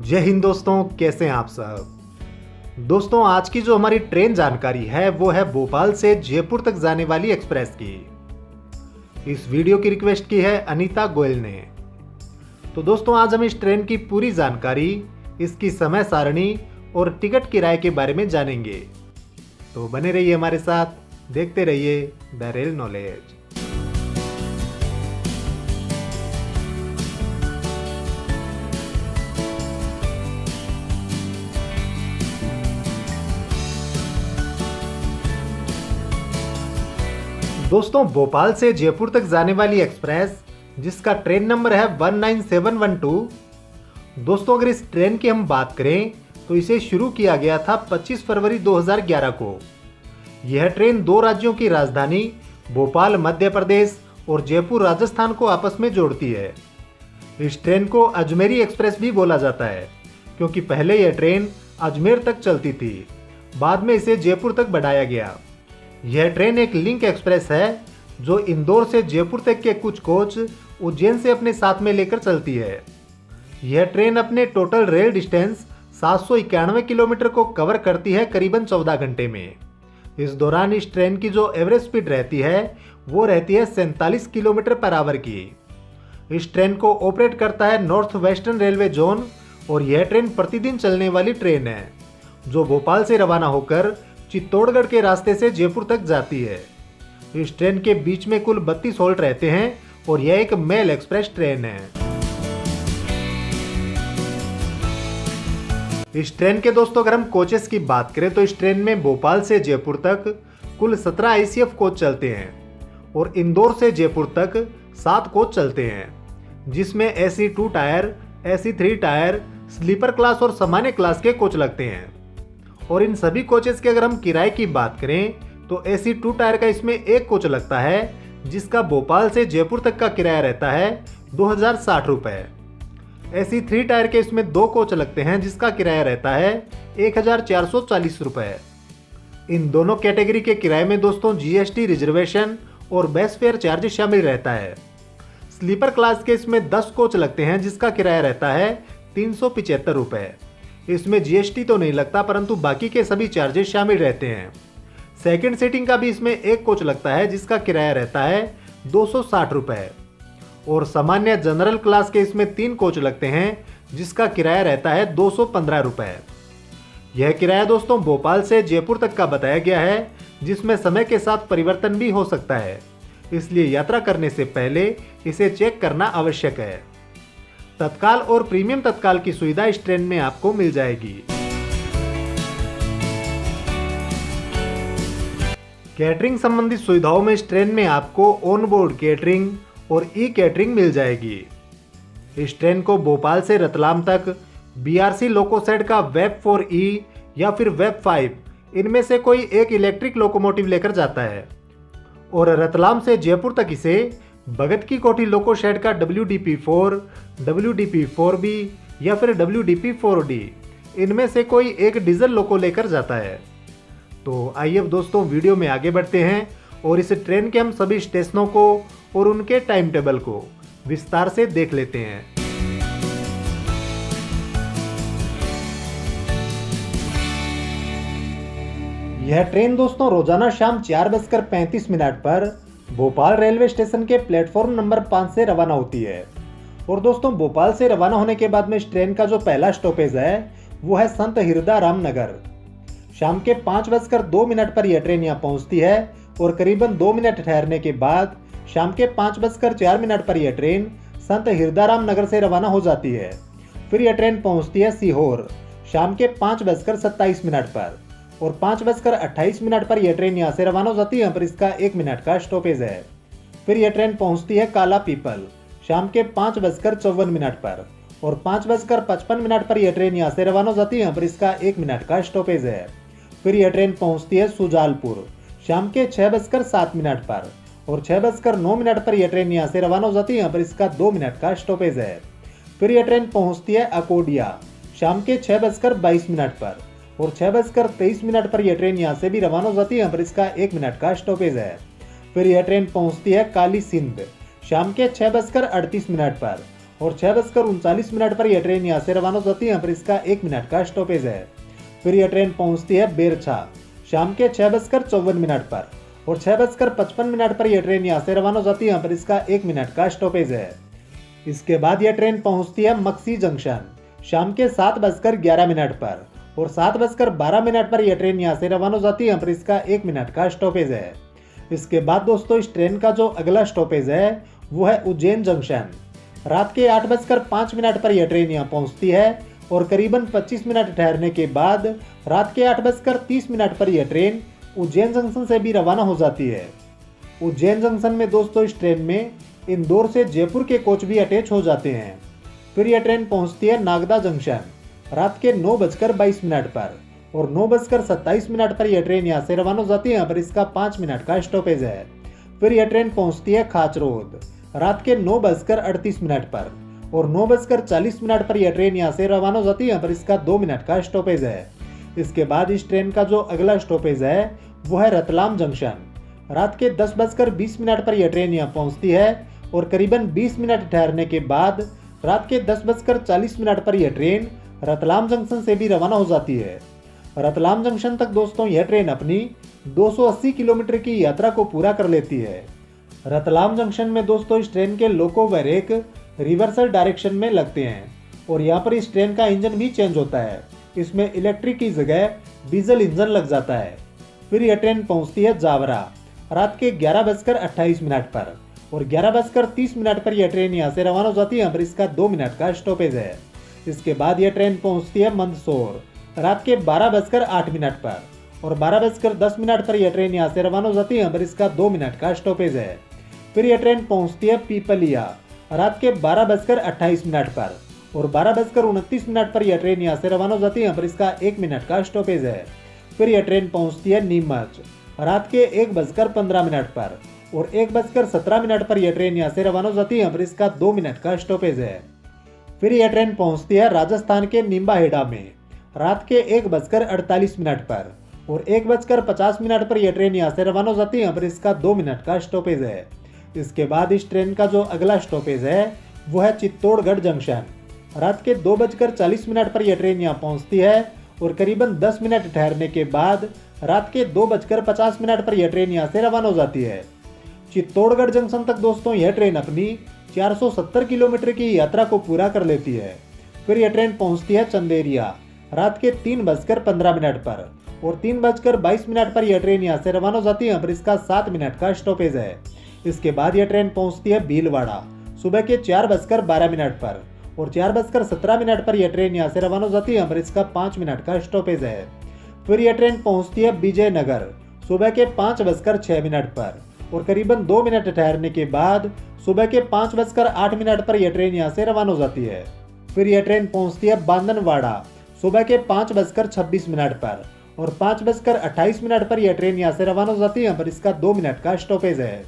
जय हिंद दोस्तों, कैसे हैं आप सब। दोस्तों, आज की जो हमारी ट्रेन जानकारी है वो है भोपाल से जयपुर तक जाने वाली एक्सप्रेस की। इस वीडियो की रिक्वेस्ट की है अनीता गोयल ने। तो दोस्तों, आज हम इस ट्रेन की पूरी जानकारी, इसकी समय सारणी और टिकट किराए के बारे में जानेंगे। तो बने रहिए हमारे साथ, देखते रहिए द रेल नॉलेज। दोस्तों, भोपाल से जयपुर तक जाने वाली एक्सप्रेस जिसका ट्रेन नंबर है 19712। दोस्तों, अगर इस ट्रेन की हम बात करें तो इसे शुरू किया गया था 25 फरवरी 2011 को। यह ट्रेन दो राज्यों की राजधानी भोपाल मध्य प्रदेश और जयपुर राजस्थान को आपस में जोड़ती है। इस ट्रेन को अजमेरी एक्सप्रेस भी बोला जाता है क्योंकि पहले यह ट्रेन अजमेर तक चलती थी, बाद में इसे जयपुर तक बढ़ाया गया। यह ट्रेन एक लिंक एक्सप्रेस है जो इंदौर से जयपुर तक के कुछ कोच उज्जैन से अपने साथ में लेकर चलती है। यह ट्रेन अपने टोटल रेल डिस्टेंस 791 किलोमीटर को कवर करती है करीबन 14 घंटे में। इस दौरान इस ट्रेन की जो एवरेज स्पीड रहती है वो रहती है 47 किलोमीटर पर आवर की। इस ट्रेन को ऑपरेट करता है नॉर्थ वेस्टर्न रेलवे जोन और यह ट्रेन प्रतिदिन चलने वाली ट्रेन है जो भोपाल से रवाना होकर चित्तौड़गढ़ के रास्ते से जयपुर तक जाती है। इस ट्रेन के बीच में कुल 32 हॉल्ट रहते हैं और यह एक मेल एक्सप्रेस ट्रेन है। इस ट्रेन के दोस्तों, अगर हम कोचेस की बात करें तो इस ट्रेन में भोपाल से जयपुर तक कुल 17 ICF कोच चलते हैं और इंदौर से जयपुर तक 7 कोच चलते हैं, जिसमें AC 2 tier, AC 3 tier, sleeper class और सामान्य क्लास के कोच लगते हैं। और इन सभी कोचेस के अगर हम किराए की बात करें तो AC 2 टायर का इसमें एक कोच लगता है जिसका भोपाल से जयपुर तक का किराया रहता है 2060 रुपये। AC 3 टायर के इसमें 2 कोच लगते हैं जिसका किराया रहता है 1440 रुपये। इन दोनों कैटेगरी के किराए में दोस्तों GST, रिजर्वेशन और बेस फेयर चार्ज शामिल रहता है। स्लीपर क्लास के इसमें 10 कोच लगते हैं जिसका किराया रहता है 375 रुपये। इसमें GST तो नहीं लगता परंतु बाकी के सभी चार्जेस शामिल रहते हैं। सेकंड सीटिंग का भी इसमें एक कोच लगता है जिसका किराया रहता है 260 रुपये और सामान्य जनरल क्लास के इसमें 3 कोच लगते हैं जिसका किराया रहता है 215 रुपये। यह किराया दोस्तों भोपाल से जयपुर तक का बताया गया है, जिसमें समय के साथ परिवर्तन भी हो सकता है, इसलिए यात्रा करने से पहले इसे चेक करना आवश्यक है। तत्काल और प्रीमियम तत्काल की सुविधा इस ट्रेन में आपको मिल जाएगी। कैटरिंग संबंधित सुविधाओं में इस ट्रेन में आपको ऑन बोर्ड कैटरिंग और कैटरिंग मिल जाएगी। इस ट्रेन को भोपाल से रतलाम तक BRC लोकोसेड का वेब 4E या फिर वेब 5 इनमें से कोई एक इलेक्ट्रिक लोकोमोटिव लेकर जाता है और रतलाम से जयपुर तक इसे भगत की कोठी लोकोशेड का WDP4, WDP4B या फिर WDP4D इनमें से कोई एक डीजल लोको लेकर जाता है। तो आइए अब दोस्तों वीडियो में आगे बढ़ते हैं और इस ट्रेन के हम सभी स्टेशनों को और उनके टाइम टेबल को विस्तार से देख लेते हैं। यह ट्रेन दोस्तों रोजाना शाम 4:35 पर भोपाल रेलवे स्टेशन के प्लेटफॉर्म नंबर 5 से रवाना होती है। और दोस्तों, भोपाल से रवाना होने के बाद में इस ट्रेन का जो पहला स्टॉपेज है वो है संत हिरदाराम नगर। शाम के 5:02 पर यह ट्रेन यहाँ पहुँचती है और करीबन 2 मिनट ठहरने के बाद शाम के 5:04 पर यह ट्रेन संत हिरदाराम नगर से रवाना हो जाती है। फिर यह ट्रेन पहुँचती है सीहोर शाम के 5:27 पर और 5:28 पर यह ट्रेन यहाँ से रवाना हो जाती है, पर इसका 1 मिनट का स्टॉपेज है। फिर यह ट्रेन पहुँचती है काला पीपल शाम के 5:54 पर और 5:55 पर यह ट्रेन यहाँ से रवाना हो जाती है, पर इसका 1 मिनट का स्टॉपेज है। फिर यह ट्रेन पहुँचती है सुजालपुर शाम के 6:07 पर और 6:09 पर यह ट्रेन यहाँ से रवाना हो जाती है, पर इसका 2 मिनट का स्टॉपेज है। फिर यह ट्रेन पहुँचती है अकोडिया शाम के 6:22 पर और 6:23 पर यह ट्रेन यहाँ से भी रवाना हो जाती है, पर इसका 1 मिनट का स्टॉपेज है। फिर यह ट्रेन पहुँचती है काली सिंध शाम के 6:38 पर और 6:39 पर यह ट्रेन यहाँ से रवाना हो जाती है, यहाँ पर इसका 1 मिनट का स्टॉपेज है। फिर यह ट्रेन पहुंचती है बेरछा शाम के 6:54 पर और 6:55 पर यह ट्रेन यहाँ से रवाना हो जाती है, यहाँ पर इसका 1 मिनट का स्टॉपेज है। इसके बाद यह ट्रेन पहुंचती है मक्सी जंक्शन शाम के 7:11 पर और 7:12 पर यह ट्रेन यहाँ से रवाना हो जाती है, यहाँ पर इसका 1 मिनट का स्टॉपेज है। इसके बाद दोस्तों इस ट्रेन का जो अगला स्टॉपेज है वो है उज्जैन जंक्शन। रात के 8:05 पर यह ट्रेन यहाँ पहुंचती है और करीबन 25 मिनट ठहरने के बाद रात के 8:30 पर यह ट्रेन उज्जैन जंक्शन से भी रवाना हो जाती है। उज्जैन जंक्शन में दोस्तों इस ट्रेन में इंदौर से जयपुर के कोच भी अटैच हो जाते हैं। फिर यह ट्रेन पहुंचती है नागदा जंक्शन रात के 9:22 पर और 9:27 पर यह ट्रेन यहाँ से रवाना हो जाती है, यहाँ पर इसका 5 मिनट का स्टॉपेज है। फिर यह ट्रेन पहुंचती है खाचरोद रात के 9:38 पर और 9:40 पर यह ट्रेन यहाँ से रवाना हो जाती है, यहाँ पर इसका 2 मिनट का स्टॉपेज है। इसके बाद इस ट्रेन का जो अगला स्टॉपेज है वो है रतलाम जंक्शन। रात के 10:20 पर यह ट्रेन यहाँ पहुंचती है और करीबन 20 मिनट ठहरने के बाद रात के 10:40 पर यह ट्रेन रतलाम जंक्शन से भी रवाना हो जाती है। रतलाम जंक्शन तक दोस्तों यह ट्रेन अपनी 280 किलोमीटर की यात्रा को पूरा कर लेती है। रतलाम जंक्शन में दोस्तों इस ट्रेन के लोको व रेक रिवर्सल डायरेक्शन में लगते हैं और यहाँ पर इस ट्रेन का इंजन भी चेंज होता है। इसमें इलेक्ट्रिक की जगह डीजल इंजन लग जाता है। फिर यह ट्रेन पहुंचती है जावरा रात के 11:28 पर और 11:30 पर यह ट्रेन यहाँ से रवाना हो जाती है, यहाँ पर इसका 2 मिनट का स्टॉपेज है। इसके बाद यह ट्रेन पहुंचती है मंदसौर रात के 12:08 पर और 12:10 पर यह ट्रेन यहाँ से रवाना हो जाती है, यहाँ पर इसका 2 मिनट का स्टॉपेज है। फिर यह ट्रेन पहुंचती है पीपलिया रात के 12:28 पर और 12:29 पर यह ट्रेन यहाँ से रवाना हो जाती है, यहाँ पर इसका 1 मिनट का स्टॉपेज है। फिर यह ट्रेन पहुंचती है नीमच रात के 1:15 पर और 1:17 पर यह ट्रेन यहाँ से रवाना हो जाती है, यहाँ पर इसका 2 मिनट का स्टॉपेज है। फिर यह ट्रेन पहुंचती है राजस्थान के निम्बाहेड़ा में रात के 1:48 पर और 1:50 पर यह ट्रेन यहाँ से रवाना हो जाती है, यहाँ पर इसका 2 मिनट का स्टॉपेज है। इसके बाद इस ट्रेन का जो अगला स्टॉपेज है वो है चित्तौड़गढ़ जंक्शन। रात के 2:40 पर यह ट्रेन यहाँ पहुँचती है और करीबन 10 मिनट ठहरने के बाद रात के 2:50 पर यह ट्रेन यहाँ से रवाना हो जाती है। चित्तौड़गढ़ जंक्शन तक दोस्तों यह ट्रेन अपनी 470 किलोमीटर की यात्रा को पूरा कर लेती है। फिर यह ट्रेन पहुँचती है चंदेरिया रात के 3:15 पर और 3:22 पर यह ट्रेन यहाँ से रवाना हो जाती है, यहाँ पर इसका 7 मिनट का स्टॉपेज है। इसके बाद यह ट्रेन पहुँचती है भीलवाड़ा सुबह के 4:12 पर और 4:17 पर यह ट्रेन यहाँ से रवाना हो जाती है, यहाँ पर इसका 5 मिनट का स्टॉपेज है। फिर यह ट्रेन पहुँचती है विजयनगर सुबह के 5:06 पर और करीबन 2 मिनट ठहरने के बाद सुबह के 5:08 पर यह ट्रेन यहाँ से रवाना हो जाती है। फिर यह ट्रेन पहुँचती है बांदनवाड़ा सुबह के 5:26 पर और 5:28 पर यह ट्रेन यहाँ से रवाना हो जाती है, यहाँ पर इसका 2 मिनट का स्टॉपेज है।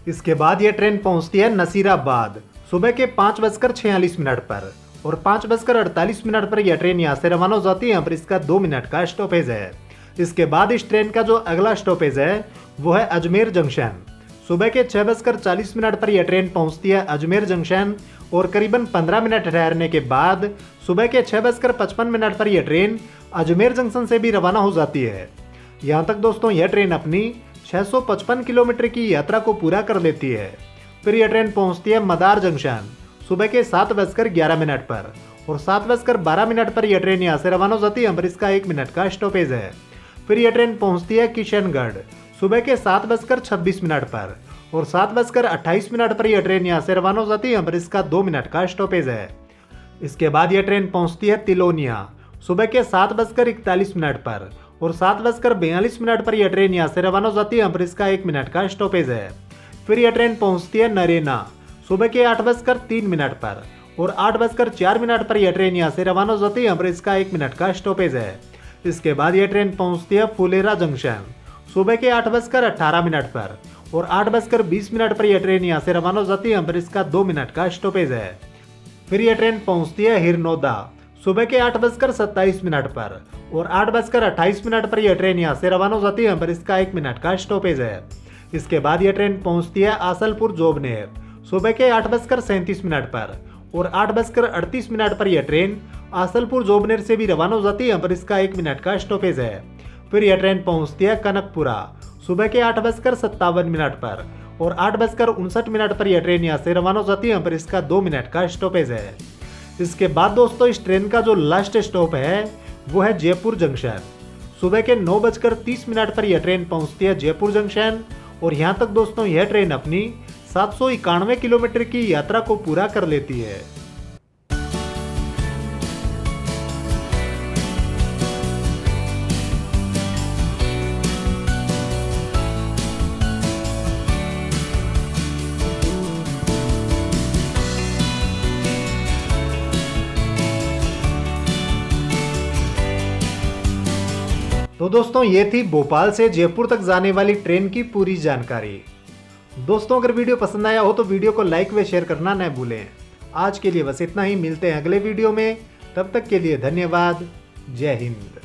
इसके बाद यह ट्रेन पहुँचती है नसीराबाद सुबह के 5:46 पर और 5:48 पर यह ट्रेन यहाँ से रवाना हो जाती है, यहाँ पर इसका 2 मिनट का स्टॉपेज है। इसके बाद इस ट्रेन का जो अगला स्टॉपेज है वो है अजमेर जंक्शन। सुबह के 6:40 पर यह ट्रेन पहुँचती है अजमेर जंक्शन और करीबन 15 मिनट ठहरने के बाद सुबह के 6:55 पर यह ट्रेन अजमेर जंक्शन से भी रवाना हो जाती है। यहाँ तक दोस्तों यह ट्रेन अपनी 655 किलोमीटर की यात्रा को पूरा कर लेती है। फिर यह ट्रेन पहुँचती है मदार जंक्शन सुबह के 7:11 पर और 7:12 पर यह ट्रेन यहाँ से रवाना हो जाती है, यहाँ पर इसका 1 मिनट का स्टॉपेज है। फिर यह ट्रेन पहुँचती है किशनगढ़ सुबह के 7:26 पर और 7:28 पर यह ट्रेन यहाँ से रवाना हो जाती है, यहाँ पर इसका 2 मिनट का स्टॉपेज है। इसके बाद यह ट्रेन पहुँचती है तिलोनिया सुबह के 7:41 पर और 7:42 पर यह ट्रेन यहाँ से रवाना हो जाती है, यहाँ पर इसका 1 मिनट का स्टॉपेज है। फिर यह ट्रेन पहुँचती है नरेना सुबह के 8:03 पर और 8:04 पर यह ट्रेन यहाँ से रवाना हो जाती है, यहाँ पर इसका 1 मिनट का स्टॉपेज है। इसके बाद यह ट्रेन पहुँचती है फुलेरा जंक्शन सुबह के 8:18 पर और 8:20 पर यह ट्रेन यहाँ से रवाना हो जाती है, यहाँ पर इसका 2 मिनट का स्टॉपेज है। फिर यह ट्रेन पहुँचती है हिरनौदा सुबह के 8:27 पर और 8:28 पर यह ट्रेन यहाँ से रवाना हो जाती है, यहाँ पर इसका 1 मिनट का स्टॉपेज है। इसके बाद यह ट्रेन पहुँचती है आसलपुर जोबनेर सुबह के 8:37 पर और 8:38 पर यह ट्रेन आसलपुर जोबनेर से भी रवाना हो जाती है। यहाँ पर इसका 1 मिनट का स्टॉपेज है। फिर यह ट्रेन पहुंचती है कनकपुरा सुबह के 8:57 पर और 8:59 पर यह ट्रेन यहाँ से रवाना हो जाती है। यहाँ पर इसका 2 मिनट का स्टॉपेज है। इसके बाद दोस्तों इस ट्रेन का जो लास्ट स्टॉप है वो है जयपुर जंक्शन। सुबह के 9:30 पर यह ट्रेन पहुंचती है जयपुर जंक्शन और यहाँ तक दोस्तों यह ट्रेन अपनी 791 किलोमीटर की यात्रा को पूरा कर लेती है। तो दोस्तों ये थी भोपाल से जयपुर तक जाने वाली ट्रेन की पूरी जानकारी। दोस्तों अगर वीडियो पसंद आया हो तो वीडियो को लाइक व शेयर करना न भूलें। आज के लिए बस इतना ही, मिलते हैं अगले वीडियो में। तब तक के लिए धन्यवाद। जय हिंद।